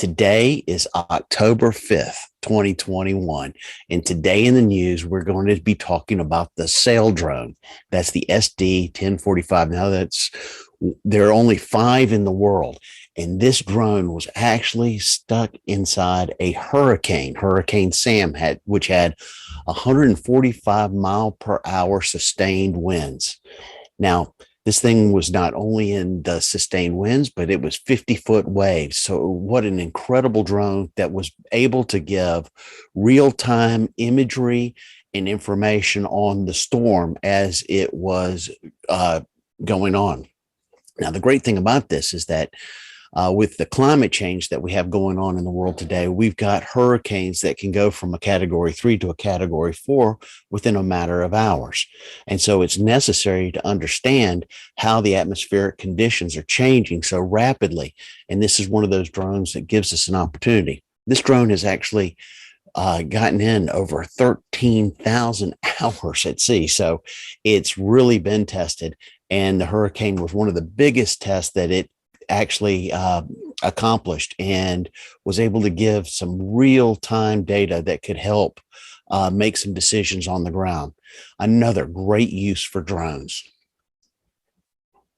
Today is October 5th, 2021. And today in the news, we're going to be talking about the Saildrone. That's the SD 1045. Now, there are only five in the world. And this drone was actually stuck inside a hurricane. Hurricane Sam which had 145 mile per hour sustained winds. Now, this thing was not only in the sustained winds, but it was 50-foot waves. So, what an incredible drone that was able to give real time imagery and information on the storm as it was going on. Now, the great thing about this is that with the climate change that we have going on in the world today, we've got hurricanes that can go from a category 3 to a category 4 within a matter of hours. And so it's necessary to understand how the atmospheric conditions are changing so rapidly. And this is one of those drones that gives us an opportunity. This drone has actually gotten in over 13,000 hours at sea. So it's really been tested. And the hurricane was one of the biggest tests that it actually accomplished, and was able to give some real time data that could help make some decisions on the ground. Another great use for drones.